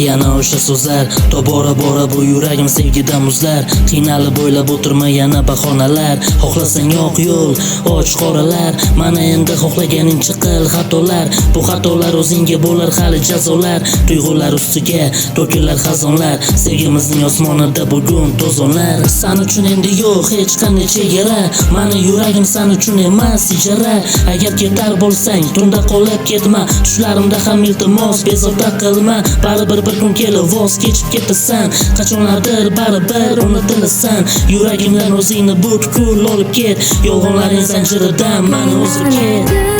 yana o'sha so'zlar. Tobora bora bu yuragim sevgidan muzlar. Qiynalib o'ylab o'tirma yana bahonalar. Xohlasang yo'q yo'l, och qoralar. Mana endi xohlaganingcha qil xatolar. Bu xatolar o'zingga bo'lar hali jazolar. Tuyg'ular ustiga to'kilar xazonlar. Sevgimizning osmonida bugun to'zonlar. San uchun endi yo'q hech qanday chegara. Mani yuragim san uchun emas ijara. Agar ketar bo'lsang tunda qolib ketma. Tushlarimda ham iltimos bezovta qilma. Baribir bir kun kelib voz kechib ketasan. Qachonlardir baribir unutilasan. Yuragimdan o'zingni butkul olib ket. Yolg'onlaring zanjiridan mani o'zib ket.